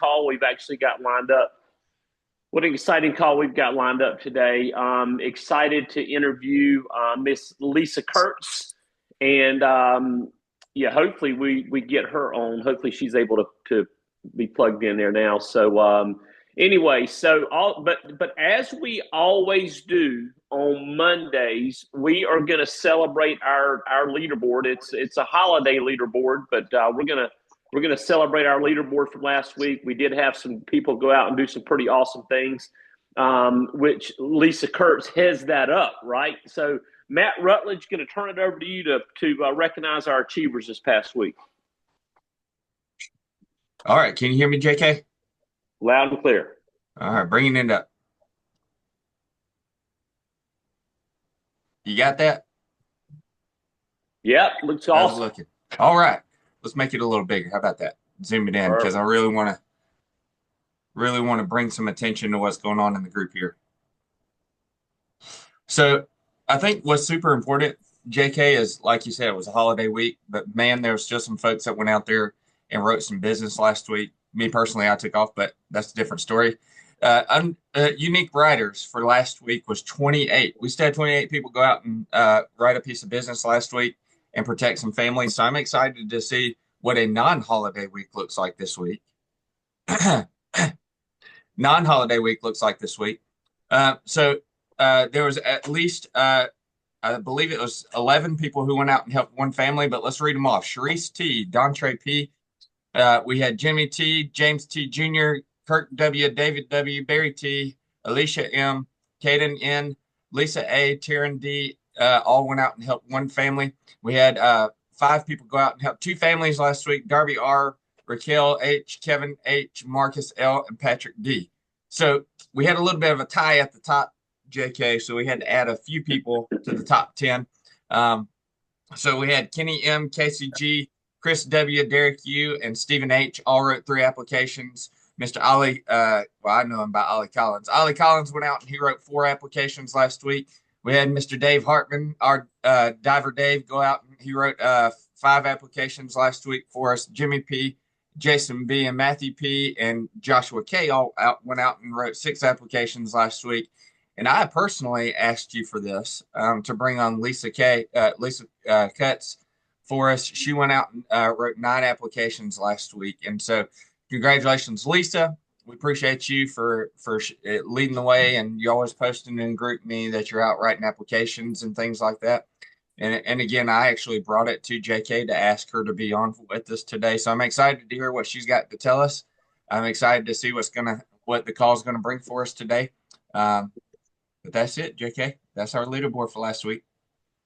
call we've actually got lined up. What an exciting call we've got lined up today. Excited to interview Miss Lesa Kurtz. And yeah, hopefully we get her on. Hopefully she's able to be plugged in there now. So anyway, but as we always do on Mondays, we are going to celebrate our leaderboard. It's a holiday leaderboard, but we're gonna celebrate our leaderboard from last week. We did have some people go out and do some pretty awesome things, which Lesa Kurtz heads that up, right? So Matt Rutledge, going to turn it over to you to recognize our achievers this past week. All right. Can you hear me, JK? Loud and clear. All right. Bringing it up. You got that? Yep. Looks How's it awesome. looking? All right. Let's make it a little bigger. How about that? Zoom it in because I really want to bring some attention to what's going on in the group here. So I think what's super important, JK, is like you said, it was a holiday week, but man, there was just some folks that went out there and wrote some business last week. Me personally, I took off, but that's a different story. Unique writers for last week was 28. We still had 28 people go out and write a piece of business last week and protect some families. So I'm excited to see what a non-holiday week looks like this week. Non-holiday week looks like this week. So there was at least, I believe it was 11 people who went out and helped one family, but let's read them off. Sharice T, Dontre P. We had Jimmy T, James T. Jr., Kirk W., David W., Barry T., Alicia M., Kaden N., Lisa A., Taryn D., all went out and helped one family. We had 5 people go out and help 2 families last week, Darby R., Raquel H., Kevin H., Marcus L., and Patrick D. So we had a little bit of a tie at the top, JK, so we had to add a few people to the top 10. So we had Kenny M., Casey G., Chris W., Derek U., and Stephen H. all wrote 3 applications. Mr. Ollie, well, I know him by Ollie Collins. Ollie Collins went out and he wrote 4 applications last week. We had Mr. Dave Hartman, our diver Dave, go out and he wrote 5 applications last week for us. Jimmy P., Jason B., and Matthew P., and Joshua K. all went out and wrote 6 applications last week. And I personally asked you for this to bring on Lesa Kurtz for us. She went out and wrote 9 applications last week. And so congratulations, Lesa. We appreciate you for leading the way, and you always posting in Group Me that you're out writing applications and things like that. And again, I actually brought it to JK to ask her to be on with us today. So I'm excited to hear what she's got to tell us. I'm excited to see what the call is gonna bring for us today. But that's it, JK. That's our leaderboard for last week.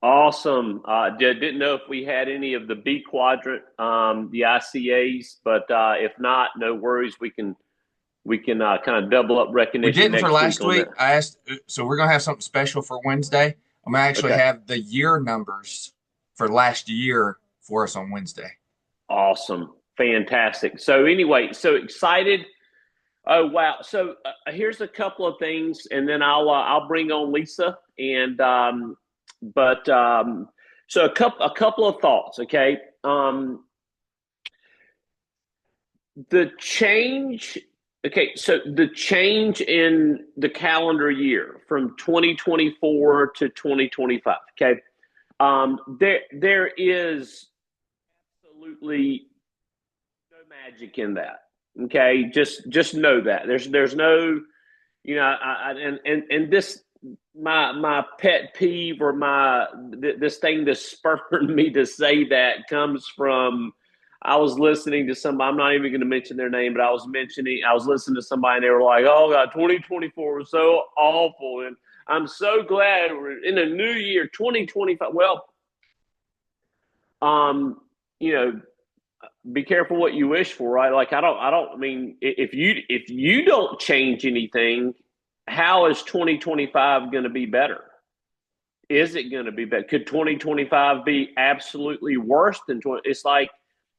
Awesome. Didn't know if we had any of the B quadrant, the ICAs, but if not, no worries. We can kind of double up recognition. We didn't next for last week. that. I asked, so we're gonna have something special for Wednesday. I'm gonna actually Okay. have the year numbers for last year for us on Wednesday. Awesome. Fantastic. So anyway, so excited. Oh wow. So here's a couple of things, and then I'll bring on Lesa. And so a couple of thoughts. Okay. The change. Okay, so the change in the calendar year from 2024 to 2025. Okay, there is absolutely no magic in that. Okay, just know that there's no, and this my pet peeve or this thing that spurred me to say that comes from. I was listening to somebody. I'm not even going to mention their name, but I was listening to somebody, and they were like, "Oh God, 2024 was so awful," and I'm so glad we're in a new year, 2025. Well, you know, be careful what you wish for, right? Like I mean, if you don't change anything, how is 2025 going to be better? Is it going to be better? Could 2025 be absolutely worse than 20? It's like,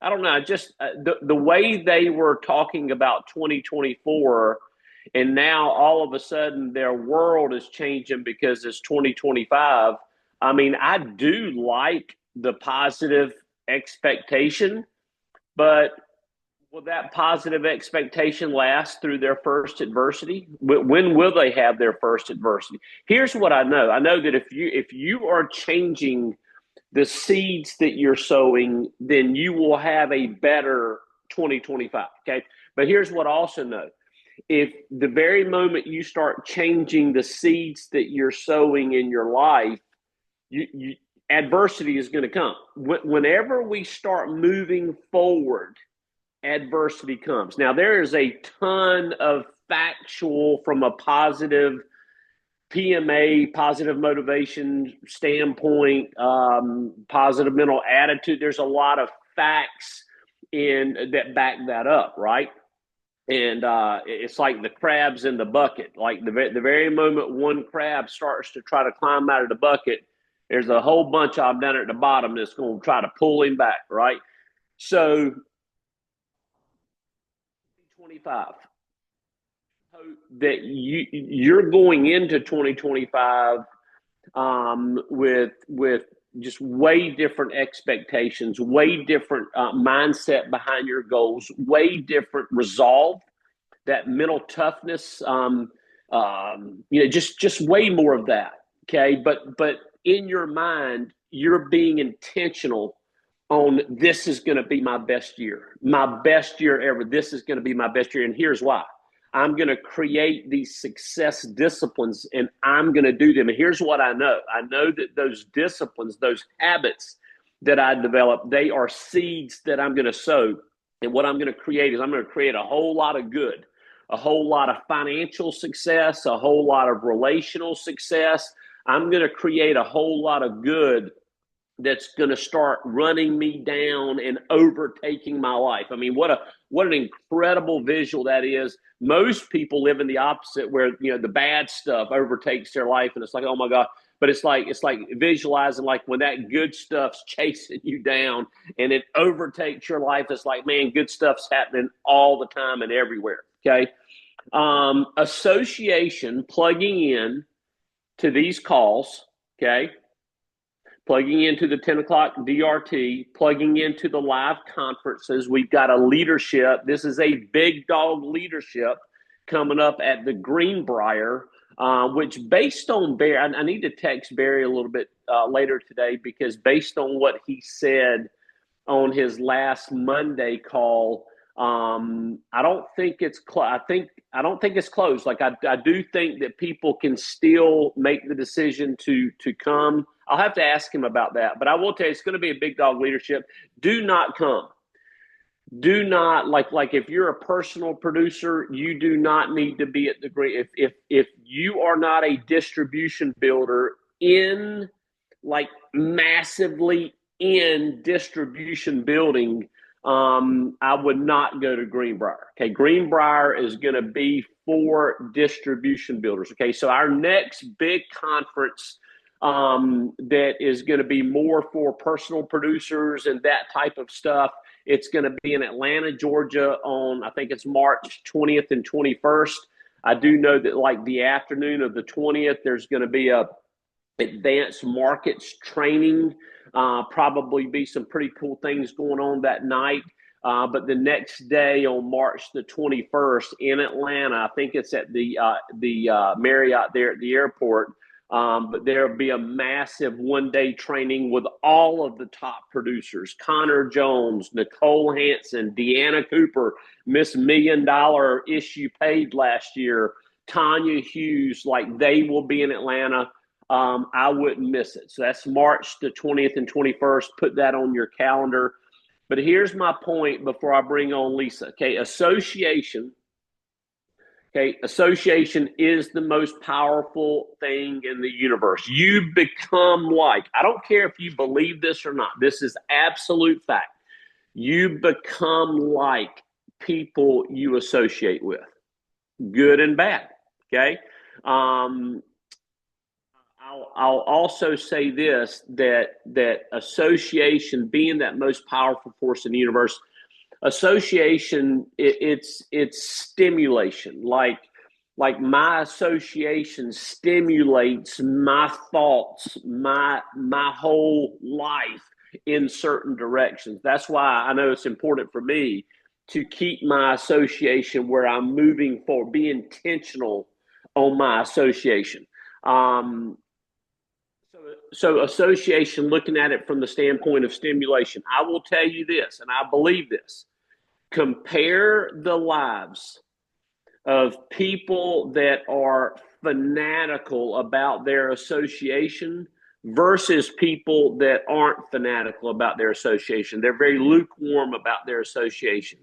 I don't know. Just the way they were talking about 2024, and now all of a sudden their world is changing because it's 2025. I mean, I do like the positive expectation, but Will that positive expectation last through their first adversity? When will they have their first adversity? Here's what I know. I know that if you are changing the seeds that you're sowing, then you will have a better 2025. Okay. But here's what I also know. If the very moment you start changing the seeds that you're sowing in your life, adversity is going to come. Whenever we start moving forward, adversity comes. Now, there is a ton of factual from a positive PMA, positive motivation standpoint, positive mental attitude. There's a lot of facts that back that up, right? And it's like the crabs in the bucket. Like the very moment one crab starts to try to climb out of the bucket, there's a whole bunch of them down at the bottom that's going to try to pull him back, right? So 2025, hope that you're going into 2025 with just way different expectations, way different mindset behind your goals, way different resolve, that mental toughness, just way more of that. Okay, but in your mind, you're being intentional on this is going to be my best year ever. This is going to be my best year, and here's why. I'm going to create these success disciplines and I'm going to do them. And here's what I know. I know that those disciplines, those habits that I develop, they are seeds that I'm going to sow. And what I'm going to create is I'm going to create a whole lot of good, a whole lot of financial success, a whole lot of relational success. I'm going to create a whole lot of good that's going to start running me down and overtaking my life. I mean, what an incredible visual that is. Most people live in the opposite, where the bad stuff overtakes their life, and it's like, oh my God. But it's like visualizing like when that good stuff's chasing you down and it overtakes your life. It's like, man, good stuff's happening all the time and everywhere. Okay. Association, plugging in to these calls. Okay. Plugging into the 10 o'clock DRT, plugging into the live conferences. We've got a leadership. This is a big dog leadership coming up at the Greenbrier, which based on Barry, I need to text Barry a little bit later today, because based on what he said on his last Monday call, I don't think it's I don't think it's closed. Like I do think that people can still make the decision to come. I'll have to ask him about that, but I will tell you, it's going to be a big dog leadership. Do not come. Do not like if you're a personal producer, you do not need to be at the green. If you are not a distribution builder in like massively in distribution building, I would not go to Greenbrier. Okay, Greenbrier is going to be for distribution builders. Okay, so our next big conference that is going to be more for personal producers and that type of stuff. It's going to be in Atlanta, Georgia on, I think it's March 20th and 21st. I do know that like the afternoon of the 20th, there's going to be a advanced markets training, probably be some pretty cool things going on that night. But the next day on March the 21st in Atlanta, I think it's at the Marriott there at the airport. But there'll be a massive one-day training with all of the top producers: Connor Jones, Nicole Hansen, Deanna Cooper, Miss $1 Million issue paid last year, Tanya Hughes. Like, they will be in Atlanta. I wouldn't miss it. So that's March the 20th and 21st. Put that on your calendar. But here's my point before I bring on Lesa. Okay, association. Okay, association is the most powerful thing in the universe. You become like, I don't care if you believe this or not, this is absolute fact. You become like people you associate with, good and bad. Okay. I'll also say this, that association, being that most powerful force in the universe, association, it's stimulation. Like my association stimulates my thoughts, my whole life in certain directions. That's why I know it's important for me to keep my association where I'm moving forward, be intentional on my association. Um, so association, looking at it from the standpoint of stimulation, I will tell you this, and I believe this: compare the lives of people that are fanatical about their association versus people that aren't fanatical about their association. They're very lukewarm about their association.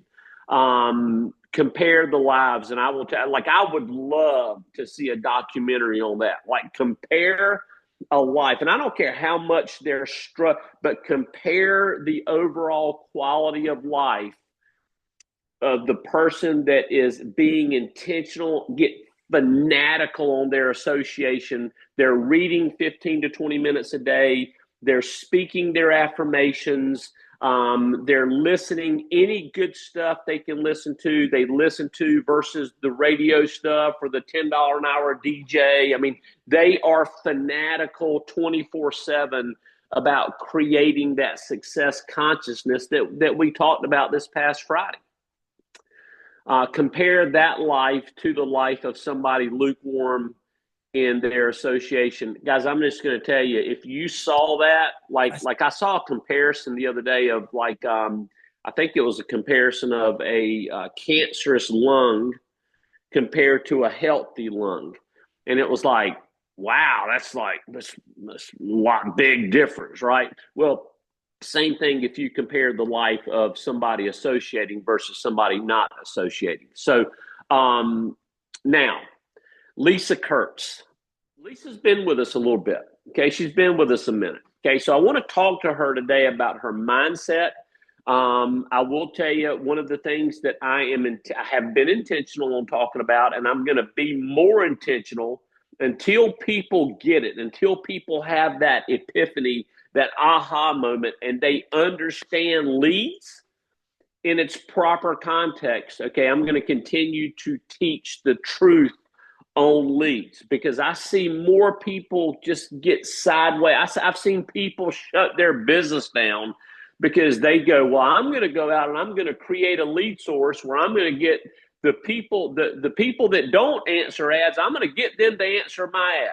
Compare the lives, and I will tell. Like, I would love to see a documentary on that. Like, compare a life, and I don't care how much they're struck, but compare the overall quality of life of the person that is being intentional, get fanatical on their association. They're reading 15 to 20 minutes a day. They're speaking their affirmations. They're listening any good stuff they can listen to. They listen to versus the radio stuff or the $10 an hour DJ. I mean, they are fanatical 24/7 about creating that success consciousness that we talked about this past Friday. Compare that life to the life of somebody lukewarm in their association. Guys, I'm just going to tell you, if you saw that, like I saw a comparison the other day of I think it was a comparison of a cancerous lung compared to a healthy lung. And it was like, wow, that's a lot big difference, right? Well, same thing if you compare the life of somebody associating versus somebody not associating. So now, Lesa Kurtz. Lisa's been with us a little bit. Okay, she's been with us a minute. Okay, so I want to talk to her today about her mindset. I will tell you one of the things that I have been intentional on talking about, and I'm going to be more intentional until people get it, until people have that epiphany, that aha moment, and they understand leads in its proper context. Okay, I'm going to continue to teach the truth on leads because I see more people just get sideways. I've seen people shut their business down because they go, well, I'm going to go out and I'm going to create a lead source where I'm going to get the people, the people that don't answer ads, I'm going to get them to answer my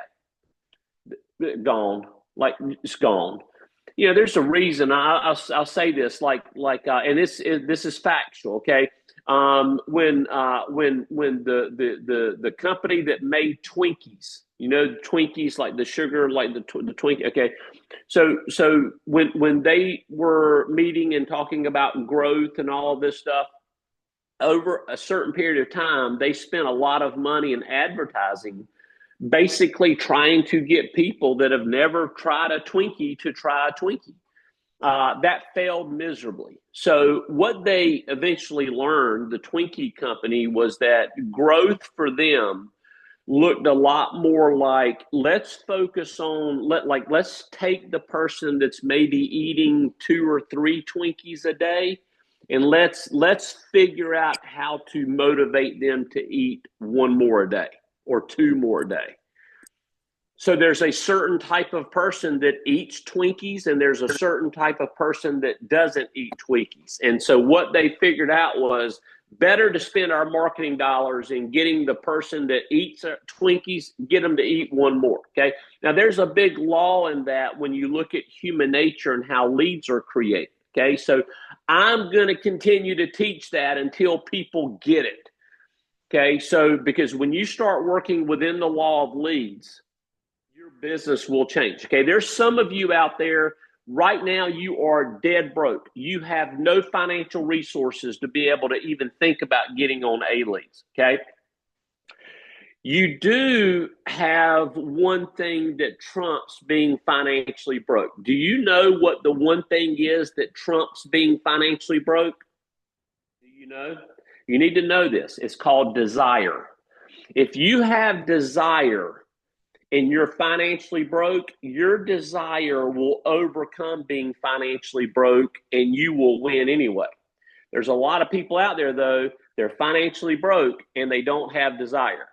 ad. Gone. Like, it's gone. You know, there's a reason. I'll say this, and this is factual. Okay, when the company that made Twinkies, you know, Twinkies, like the sugar, like the Twinkie. Okay, so when they were meeting and talking about growth and all of this stuff, over a certain period of time, they spent a lot of money in advertising, basically trying to get people that have never tried a Twinkie to try a Twinkie. That failed miserably. So what they eventually learned, the Twinkie company, was that growth for them looked a lot more like, let's focus on, let's take the person that's maybe eating 2 or 3 Twinkies a day, and let's figure out how to motivate them to eat 1 more a day or 2 more a day. So there's a certain type of person that eats Twinkies, and there's a certain type of person that doesn't eat Twinkies. And so what they figured out was better to spend our marketing dollars in getting the person that eats Twinkies, get them to eat 1 more. Okay. Now there's a big law in that when you look at human nature and how leads are created. Okay. So I'm going to continue to teach that until people get it. Okay. So because when you start working within the law of leads, your business will change. Okay. There's some of you out there right now, you are dead broke. You have no financial resources to be able to even think about getting on A-leads. Okay. You do have one thing that trumps being financially broke. Do you know what the one thing is that trumps being financially broke? Do you know? You need to know this. It's called desire. If you have desire and you're financially broke, your desire will overcome being financially broke and you will win anyway. There's a lot of people out there, though, they're financially broke and they don't have desire.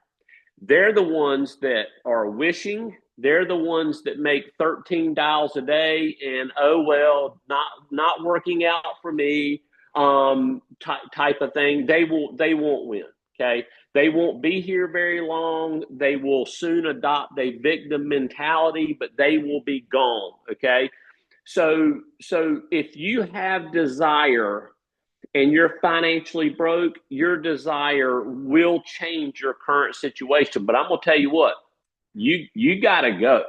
They're the ones that are wishing. They're the ones that make 13 dials a day and, oh, well, not working out for me. type of thing, they won't win. Okay, they won't be here very long. They will soon adopt a victim mentality, but they will be gone. Okay, so if you have desire and you're financially broke, your desire will change your current situation. But I'm gonna tell you what, you gotta go.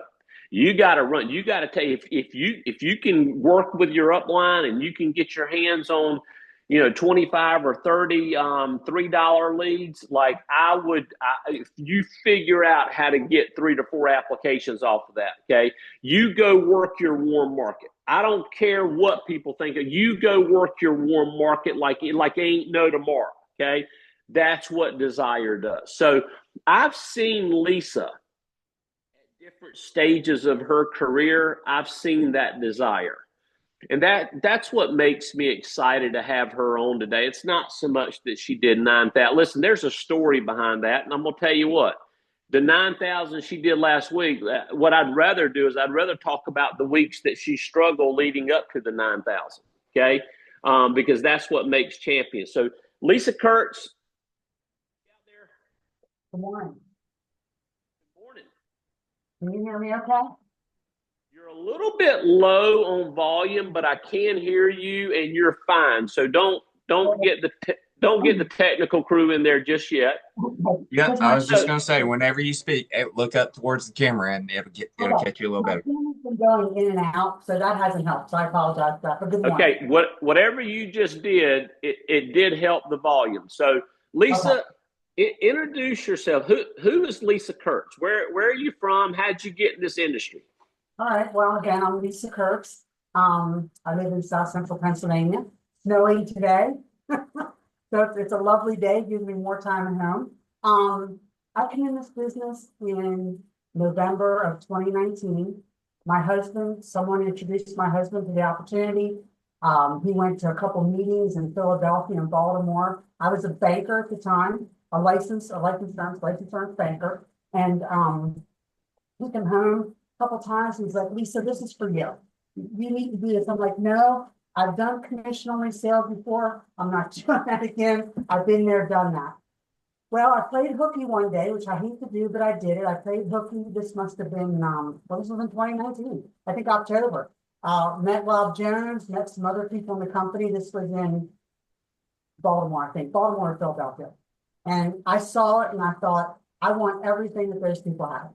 You gotta run. You gotta take if you can work with your upline and you can get your hands on 25 or 30 $3 leads, like if you figure out how to get 3 to 4 applications off of that. Okay, you go work your warm market. I don't care what people think. You go work your warm market like ain't no tomorrow. Okay, that's what desire does. So I've seen Lesa at different stages of her career. I've seen that desire. And that's what makes me excited to have her on today. It's not so much that she did 9,000. Listen, there's a story behind that, and I'm gonna tell you what. The 9,000 she did last week. What I'd rather do is I'd rather talk about the weeks that she struggled leading up to the 9,000. Okay, because that's what makes champions. So Lesa Kurtz, out there. Good morning. Good morning. Can you hear me okay? You're a little bit low on volume, but I can hear you, and you're fine. So don't get the technical crew in there just yet. Yeah, I was just gonna say, whenever you speak, look up towards the camera, and it'll catch you a little better. My camera's been going in and out, so that hasn't helped. So I apologize for that. But good morning. Okay, whatever you just did, it did help the volume. So Lesa, introduce yourself. Who is Lesa Kurtz? Where are you from? How'd you get in this industry? All right. Well, again, I'm Lesa Kurtz. I live in South Central Pennsylvania. Snowy today. So it's a lovely day, gives me more time at home. I came in this business in November of 2019. My husband, someone introduced my husband to the opportunity. He went to a couple meetings in Philadelphia and Baltimore. I was a banker at the time, a life insurance banker, and took him home a couple times. He's like, Lesa, this is for you. You need to do this. I'm like, no, I've done commission only sales before. I'm not doing that again. I've been there, done that. Well, I played hooky one day, which I hate to do, but I did it. I played hooky. This must have been, this was in 2019, I think October. Met Rob Jones, met some other people in the company. This was in Baltimore, I think, Baltimore or Philadelphia. And I saw it and I thought, I want everything that those people have.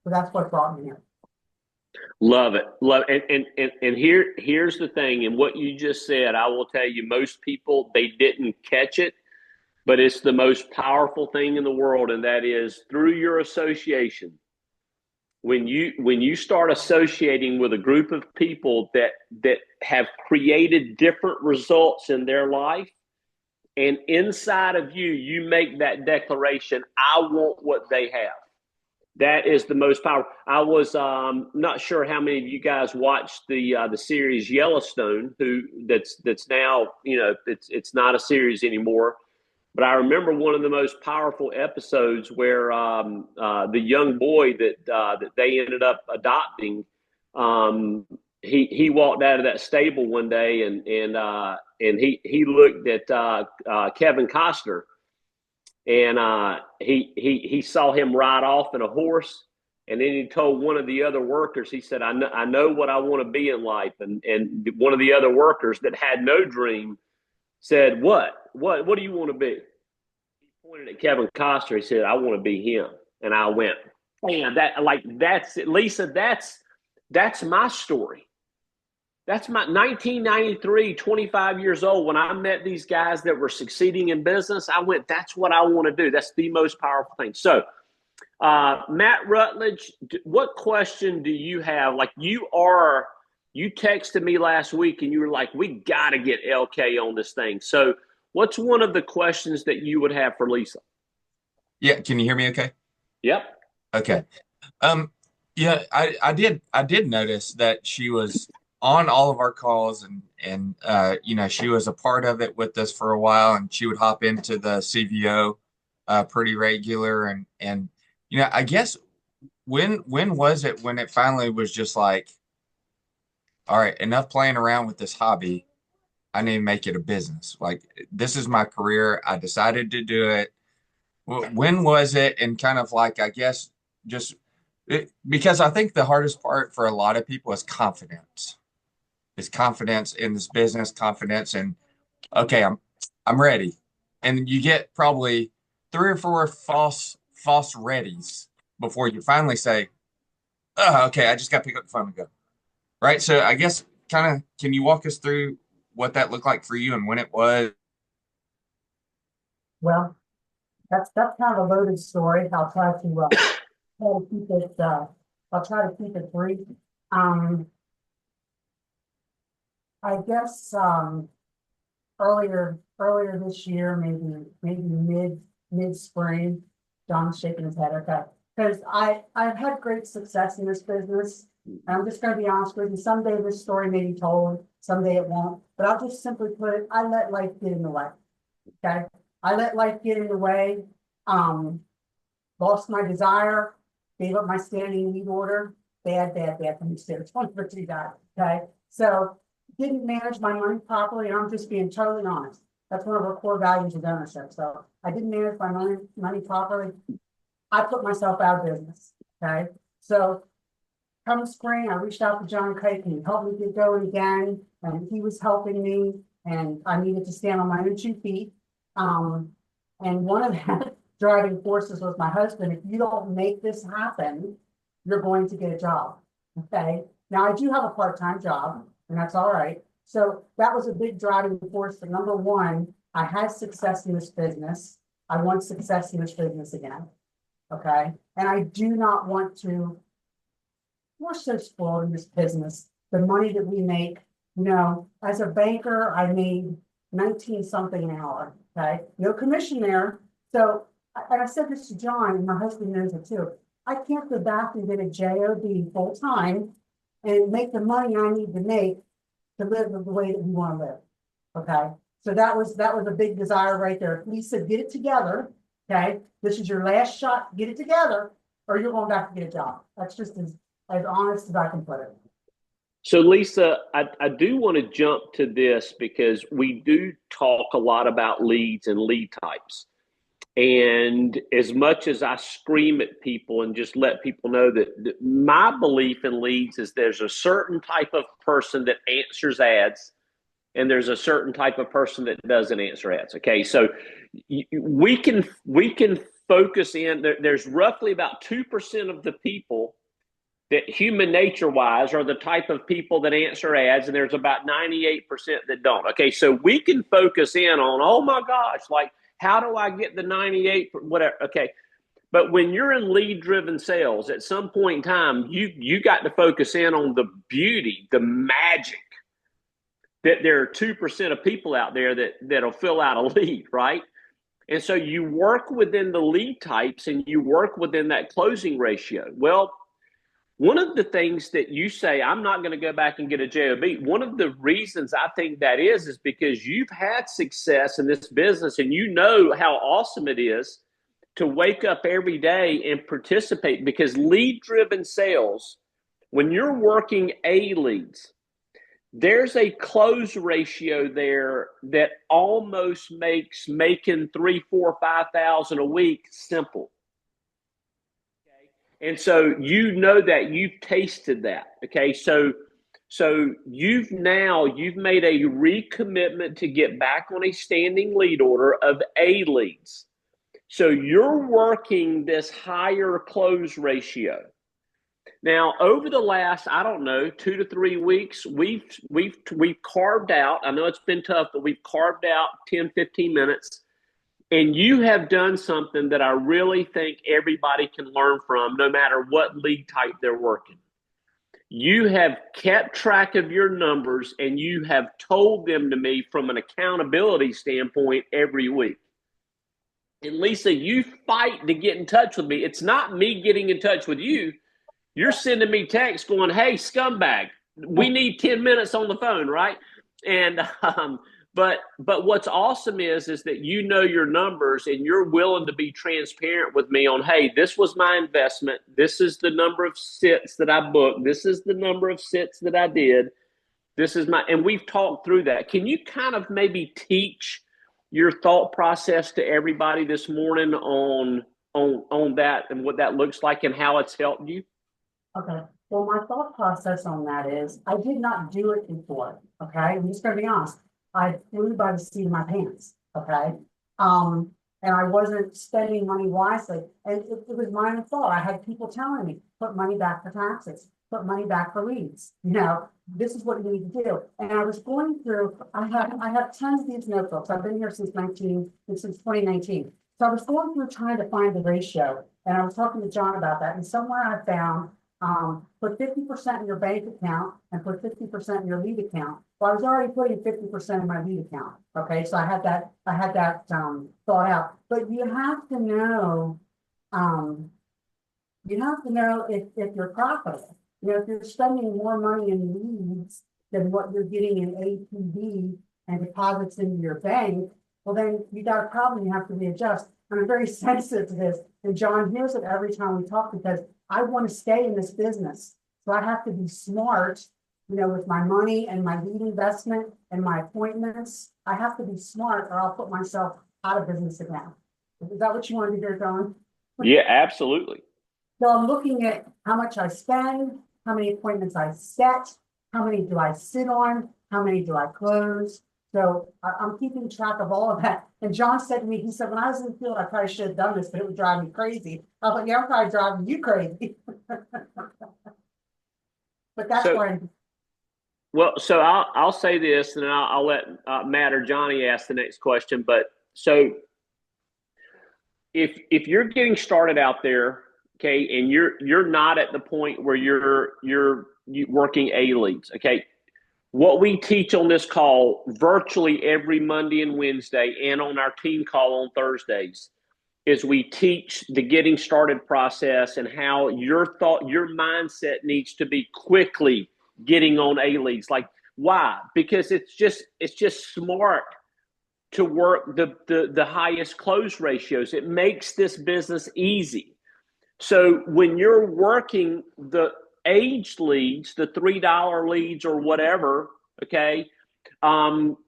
So that's what brought me here. Love it. And here's the thing. And what you just said, I will tell you, most people, they didn't catch it, but it's the most powerful thing in the world. And that is through your association. When you start associating with a group of people that have created different results in their life, and inside of you make that declaration, I want what they have. That is the most powerful. I was not sure how many of you guys watched the series Yellowstone. That's now it's not a series anymore. But I remember one of the most powerful episodes where the young boy that they ended up adopting, he walked out of that stable one day and he looked at Kevin Costner. And he saw him ride off in a horse, and then he told one of the other workers, he said, I know what I want to be in life. And one of the other workers that had no dream said, What do you want to be? He pointed at Kevin Costner. He said, I want to be him. And I went, man, that's it. Lesa, that's my story. That's my 1993, 25 years old. When I met these guys that were succeeding in business, I went, that's what I want to do. That's the most powerful thing. So, Matt Rutledge, what question do you have? Like you texted me last week and you were like, we got to get LK on this thing. So what's one of the questions that you would have for Lesa? Yeah. Can you hear me okay? Yep. Okay. Yeah, I did notice that she was on all of our calls and she was a part of it with us for a while, and she would hop into the CVO pretty regular and I guess when was it when it finally was just like, all right, enough playing around with this hobby. I need to make it a business. Like this is my career. I decided to do it. When was it? And kind of like, I guess, just because I think the hardest part for a lot of people is confidence. Is confidence in this business, confidence in, okay, I'm ready. And you get probably 3 or 4 false readies before you finally say, oh, okay, I just got to pick up the phone and go. Right. So I guess kind of, can you walk us through what that looked like for you and when it was? Well, that's kind of a loaded story. Try to keep it, I'll try to keep it brief. Um, I guess, earlier this year, maybe mid spring. John's shaking his head. Okay, because I've had great success in this business. And I'm just going to be honest with you. Someday this story may be told, someday it won't. But I'll just simply put it: I let life get in the way. Okay, I let life get in the way. Um, Lost my desire, gave up my standing lead order. Bad from the stairs. One for two guys. Okay, so didn't manage my money properly, and I'm just being totally honest. That's one of our core values of ownership. So I didn't manage my money properly. I put myself out of business. Okay. So come spring, I reached out to John Kite and he helped me get going again. And he was helping me, and I needed to stand on my own 2 feet. And one of the driving forces was my husband. If you don't make this happen, you're going to get a job. Okay. Now I do have a part-time job, and that's all right. So that was a big driving force. But number one, I had success in this business. I want success in this business again. Okay. And I do not want to, we're so spoiled in this business. The money that we make, as a banker, I made 19 something an hour. Okay. No commission there. So, and I said this to John, and my husband knows it too. I can't go back and get a job full time and make the money I need to make to live the way that we want to live. Okay. So that was a big desire right there. Lisa, get it together. Okay. This is your last shot. Get it together, or you're going back to get a job. That's just as honest as I can put it. So, Lisa, I do want to jump to this because we do talk a lot about leads and lead types. And as much as I scream at people and just let people know that my belief in leads is there's a certain type of person that answers ads, and there's a certain type of person that doesn't answer ads. Okay, so we can focus in. There's roughly about 2% of the people that human nature wise are the type of people that answer ads, and there's about 98% that don't. Okay, so we can focus in on, oh my gosh, like, how do I get the 98, whatever? Okay. But when you're in lead driven sales, at some point in time, you got to focus in on the beauty, the magic that there are 2% of people out there that'll fill out a lead, right? And so you work within the lead types and you work within that closing ratio. Well, one of the things that you say, I'm not going to go back and get a job. One of the reasons I think that is because you've had success in this business and you know how awesome it is to wake up every day and participate, because lead-driven sales, when you're working A leads, there's a close ratio there that almost makes making 3, 4, 5,000 a week simple. And so that you've tasted that. Okay. So you've made a recommitment to get back on a standing lead order of A leads. So you're working this higher close ratio. Now, over the last, 2 to 3 weeks, we've carved out, I know it's been tough, but we've carved out 10, 15 minutes. And you have done something that I really think everybody can learn from, no matter what lead type they're working. You have kept track of your numbers and you have told them to me from an accountability standpoint every week. And Lisa, you fight to get in touch with me. It's not me getting in touch with you. You're sending me texts going, hey, scumbag, we need 10 minutes on the phone, right? And But what's awesome is that you know your numbers and you're willing to be transparent with me on, hey, this was my investment. This is the number of sits that I booked. This is the number of sits that I did. and we've talked through that. Can you kind of maybe teach your thought process to everybody this morning on that and what that looks like and how it's helped you? Okay. Well, my thought process on that is I did not do it before. Okay. I'm just going to be honest. I flew by the seat of my pants. Okay. And I wasn't spending money wisely. And it was my own fault. I had people telling me, put money back for taxes, put money back for leads. You know, this is what you need to do. And I was going through, I have tons of these notebooks. I've been here since 2019. So I was going through trying to find the ratio. And I was talking to John about that. And somewhere I found put 50% in your bank account and put 50% in your lead account. Well, I was already putting 50% in my lead account. Okay, so I had that thought out. But you have to know, if you're profitable. You know, if you're spending more money in leads than what you're getting in APB and deposits into your bank, well, then you got a problem. You have to readjust. And I'm very sensitive to this. And John hears it every time we talk because I want to stay in this business. So I have to be smart, you know, with my money and my lead investment and my appointments. I have to be smart or I'll put myself out of business again. Is that what you wanted to hear, John? Yeah, absolutely. So I'm looking at how much I spend, how many appointments I set, how many do I sit on, how many do I close. So I'm keeping track of all of that. And John said to me, he said, when I was in the field, I probably should have done this, but it would drive me crazy. I was like, yeah, I'm probably driving you crazy. But that's why. Well, so I'll say this, and I'll let Matt or Johnny ask the next question. But so if you're getting started out there, okay, and you're not at the point where you're working A leads, okay. What we teach on this call virtually every Monday and Wednesday and on our team call on Thursdays is we teach the getting started process and how your mindset needs to be quickly getting on A leads. Like, why? Because it's just smart to work the highest close ratios. It makes this business easy. So when you're working the aged leads, the $3 leads or whatever, okay,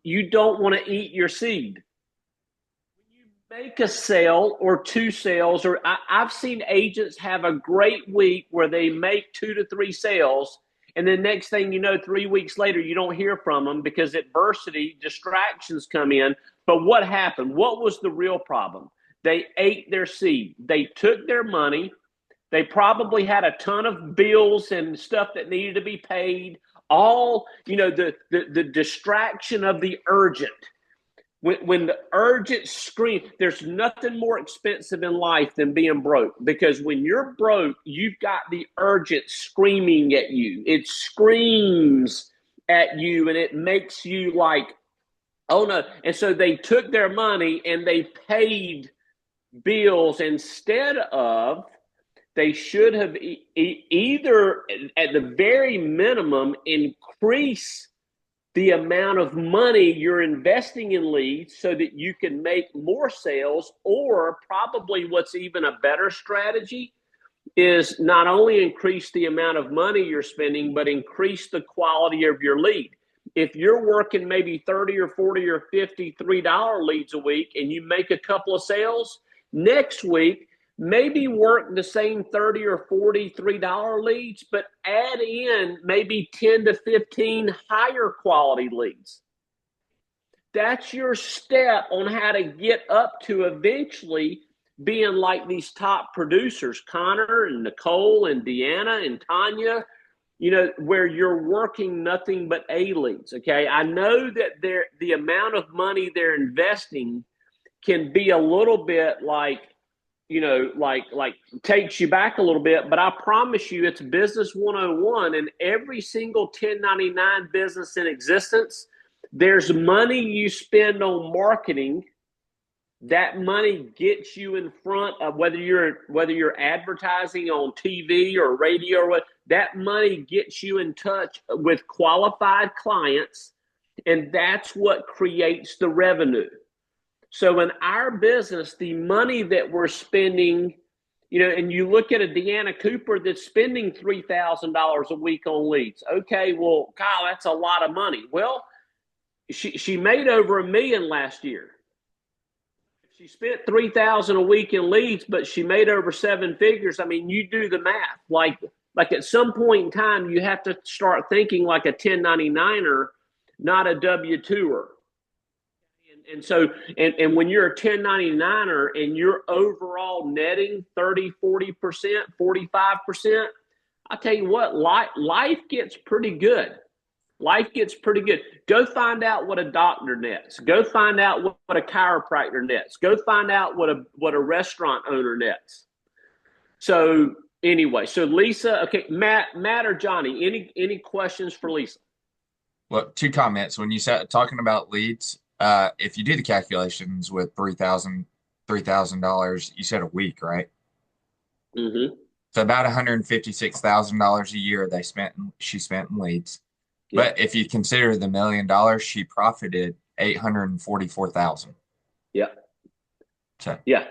you don't want to eat your seed. When you make a sale or two sales, or I've seen agents have a great week where they make 2 to 3 sales, and then next thing you know, 3 weeks later, you don't hear from them because adversity, distractions come in. But what happened? What was the real problem? They ate their seed. They took their money. They probably had a ton of bills and stuff that needed to be paid. All, you know, the distraction of the urgent. When the urgent scream, there's nothing more expensive in life than being broke. Because when you're broke, you've got the urgent screaming at you. It screams at you and it makes you like, oh no. And so they took their money and they paid bills instead of. They should have either, at the very minimum, increase the amount of money you're investing in leads so that you can make more sales, or probably what's even a better strategy is not only increase the amount of money you're spending, but increase the quality of your lead. If you're working maybe 30 or 40 or 50 $3 leads a week and you make a couple of sales, next week, maybe work the same 30 or 40 $3 leads, but add in maybe 10 to 15 higher quality leads. That's your step on how to get up to eventually being like these top producers, Connor and Nicole and Deanna and Tanya, you know, where you're working nothing but A leads. Okay. I know that the amount of money they're investing can be a little bit like, you know, like takes you back a little bit, but I promise you it's business 101. And every single 1099 business in existence, there's money you spend on marketing. That money gets you in front of whether you're advertising on TV or radio or what, that money gets you in touch with qualified clients, and that's what creates the revenue. So in our business, the money that we're spending, and you look at a Deanna Cooper that's spending $3,000 a week on leads. Okay, well, Kyle, that's a lot of money. Well, she made over $1 million last year. She spent $3,000 a week in leads, but she made over 7 figures. I mean, you do the math. Like at some point in time, you have to start thinking like a 1099er, not a W-2er. And so, and when you're a 1099er and you're overall netting 30, 40%, 45%, I'll tell you what, life gets pretty good. Life gets pretty good. Go find out what a doctor nets. Go find out what a chiropractor nets. Go find out what a restaurant owner nets. So anyway, so Lesa, okay, Matt or Johnny, any questions for Lesa? Well, 2 comments. When you said talking about leads, if you do the calculations with $3,000, you said a week, right? Mm-hmm. So about $156,000 a year she spent in leads. Yeah. But if you consider the $1 million, she profited $844,000. Yeah. So yeah.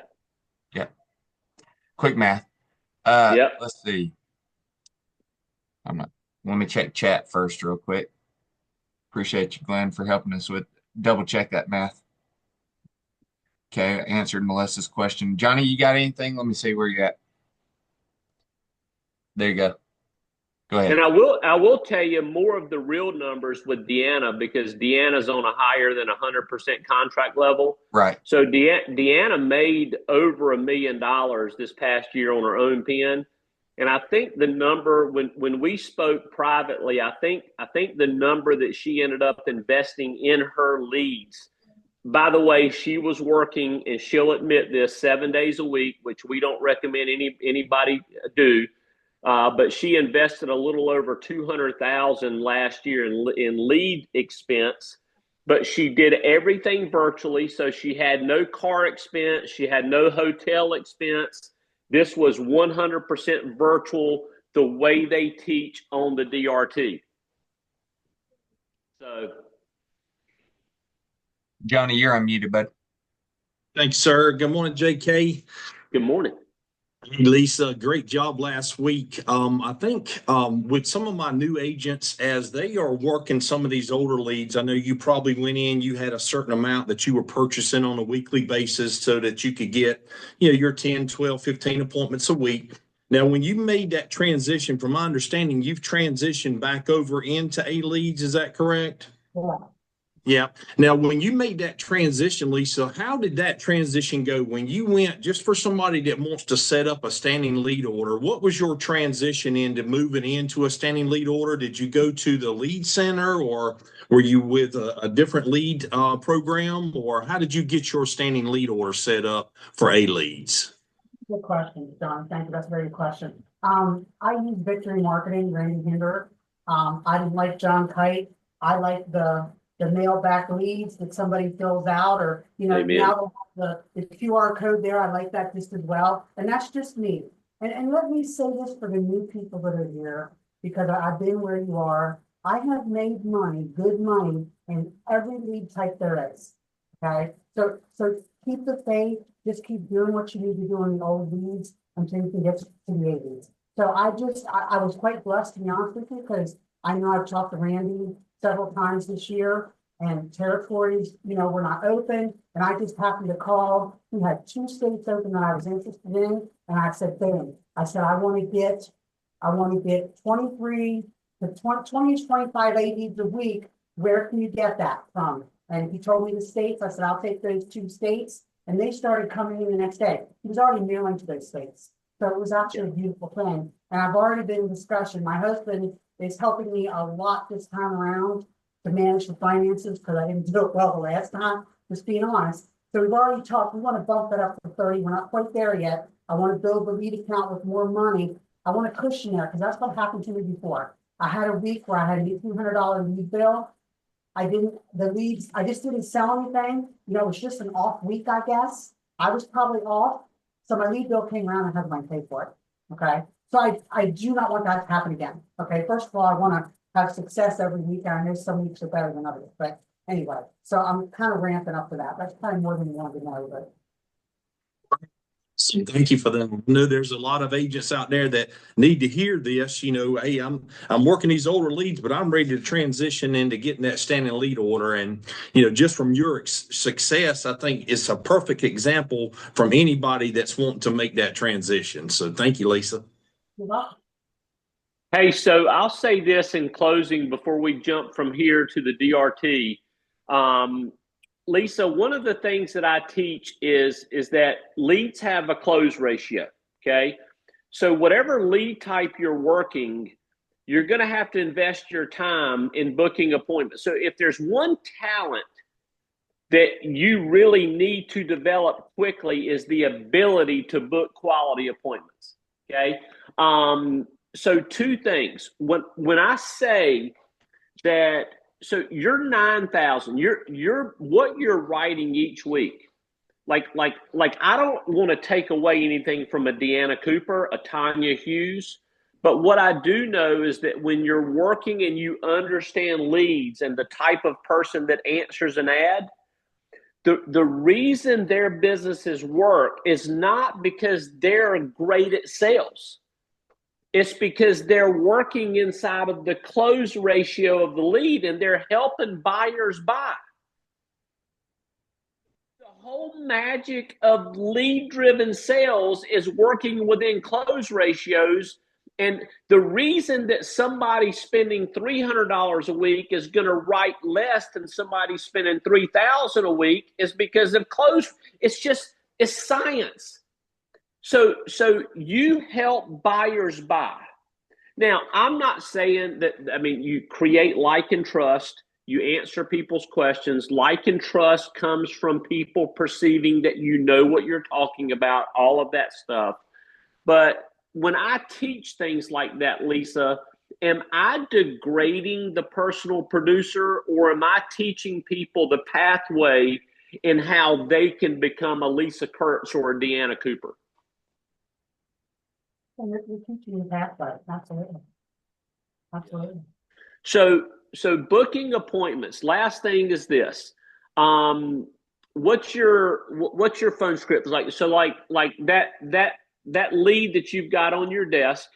Quick math. Let's see. Let me check chat first real quick. Appreciate you, Glenn, for helping us with double check that math. Okay, I answered Melissa's question. Johnny, you got anything? Let me see where you're at. There you go. Go ahead. And I will tell you more of the real numbers with Deanna, because Deanna's on a higher than 100% contract level. Right. So Deanna made over $1 million this past year on her own pen. And I think the number, when we spoke privately, I think the number that she ended up investing in her leads, by the way, she was working, and she'll admit this, 7 days a week, which we don't recommend anybody do. But she invested a little over $200,000 last year in lead expense. But she did everything virtually, so she had no car expense, she had no hotel expense. This was 100% virtual, the way they teach on the DRT. So, Johnny, you're unmuted, bud. Thanks, sir. Good morning, JK. Good morning. Lesa, great job last week. I think with some of my new agents, as they are working some of these older leads, I know you probably went in, you had a certain amount that you were purchasing on a weekly basis so that you could get, your 10, 12, 15 appointments a week. Now, when you made that transition, from my understanding, you've transitioned back over into A-leads. Is that correct? Yeah. Yeah. Now, when you made that transition, Lesa, how did that transition go? When you went, just for somebody that wants to set up a standing lead order, what was your transition into moving into a standing lead order? Did you go to the lead center, or were you with a different lead program, or how did you get your standing lead order set up for A-leads? Good question, John. Thank you. That's a very good question. I use Victory Marketing, Randy Hinder. I didn't like John Kite. I like the mail back leads that somebody fills out, or now the QR code there. I like that just as well, and that's just me. And let me say this for the new people that are here, because I've been where you are. I have made money, good money, in every lead type there is. Okay, so keep the faith. Just keep doing what you need to do in the old leads until you can get to the A leads. So I was quite blessed, to be honest with you, because I know I've talked to Randy several times this year, and territories, were not open. And I just happened to call. We had 2 states open that I was interested in. And I said, bam, I said, I want to get 23 to 20 to 25 ADs a week. Where can you get that from? And he told me the states. I said, I'll take those 2 states. And they started coming in the next day. He was already mailing to those states. So it was actually a beautiful thing. And I've already been in discussion. My husband is helping me a lot this time around to manage the finances, because I didn't do it well the last time, just being honest. So we've already talked. We want to bump that up to 30. We're not quite there yet. I want to build the lead account with more money. I want a cushion there, because that's what happened to me before. I had a week where I had a $200 lead bill. I just didn't sell anything. It was just an off week, I guess. I was probably off. So my lead bill came around and I had my pay for it. Okay. So I do not want that to happen again. Okay. First of all, I want to have success every week. I know some weeks are better than others, but anyway, so I'm kind of ramping up for that. That's probably more than you wanted to know, but. So thank you for that. I know there's a lot of agents out there that need to hear this. Hey, I'm working these older leads, but I'm ready to transition into getting that standing lead order. And just from your success, I think it's a perfect example from anybody that's wanting to make that transition. So thank you, Lesa. You're welcome. Hey, so I'll say this in closing before we jump from here to the DRT. Lesa, one of the things that I teach is that leads have a close ratio, okay? So whatever lead type you're working, you're going to have to invest your time in booking appointments. So if there's one talent that you really need to develop quickly is the ability to book quality appointments, okay? So two things. When I say that, so you're 9,000. You're what you're writing each week. Like I don't want to take away anything from a Deanna Cooper, a Tanya Hughes, but what I do know is that when you're working and you understand leads and the type of person that answers an ad, the reason their businesses work is not because they're great at sales. It's because they're working inside of the close ratio of the lead and they're helping buyers buy. The whole magic of lead-driven sales is working within close ratios. And the reason that somebody spending $300 a week is going to write less than somebody spending $3,000 a week is because of close. It's science. So you help buyers buy. Now, I'm not saying that, you create like and trust, you answer people's questions. Like and trust comes from people perceiving that you know what you're talking about, all of that stuff. But when I teach things like that, Lesa, am I degrading the personal producer or am I teaching people the pathway in how they can become a Lesa Kurtz or a Deanna Cooper? And you're teaching the pathway. Absolutely. Absolutely. So booking appointments. Last thing is this. What's your phone script like? So like that lead that you've got on your desk.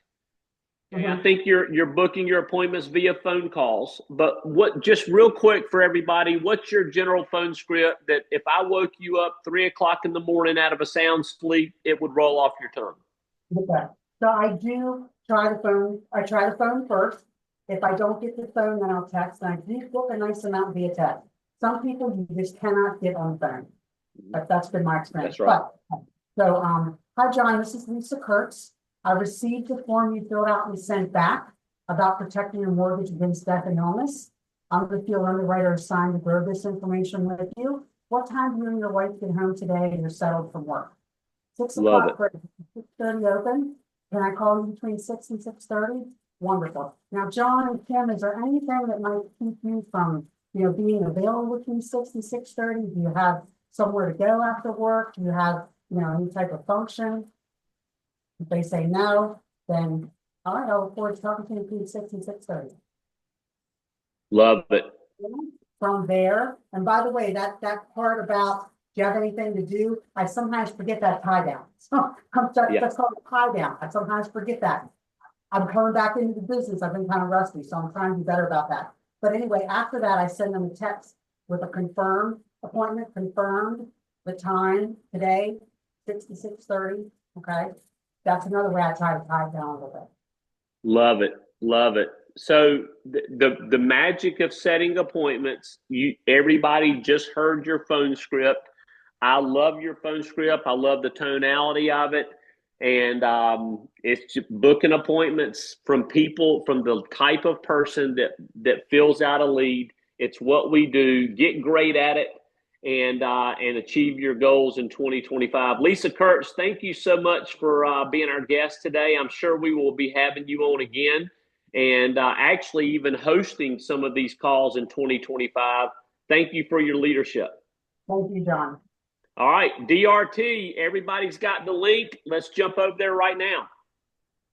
Mm-hmm. I think you're booking your appointments via phone calls. But just real quick for everybody, what's your general phone script that if I woke you up 3 o'clock in the morning out of a sound sleep, it would roll off your tongue? Okay. So I do try the phone. I try the phone first. If I don't get the phone, then I'll text. And I do book a nice amount via text. Some people you just cannot get on the phone. But that's been my experience. That's right. Hi, John. This is Lesa Kurtz. I received the form you filled out and sent back about protecting your mortgage against death and illness. I'm the field underwriter assigned to grow this information with you. What time do you and your wife get home today and you're settled from work? 6 o'clock. 6:30 open. Can I call you between 6 and 6:30? Wonderful. Now, John and Kim, is there anything that might keep you from, being available between 6 and 6:30? Do you have somewhere to go after work? Do you have, any type of function? If they say no, then all right, I'll look forward to talking to you between 6 and 6:30. Love it. From there, and by the way, that part about do you have anything to do? I sometimes forget that tie down. So that's called a tie down. I sometimes forget that. I'm coming back into the business. I've been kind of rusty, so I'm trying to be better about that. But anyway, after that, I send them a text with a confirmed appointment, confirmed the time today, 6 to 6:30. Okay. That's another way I try to tie it down a little bit. Love it. Love it. So the magic of setting appointments, everybody just heard your phone script. I love your phone script. I love the tonality of it. And it's just booking appointments from people, from the type of person that fills out a lead. It's what we do. Get great at it and achieve your goals in 2025. Lesa Kurtz, thank you so much for being our guest today. I'm sure we will be having you on again and actually even hosting some of these calls in 2025. Thank you for your leadership. Thank you, John. All right, DRT, everybody's got the link. Let's jump over there right now.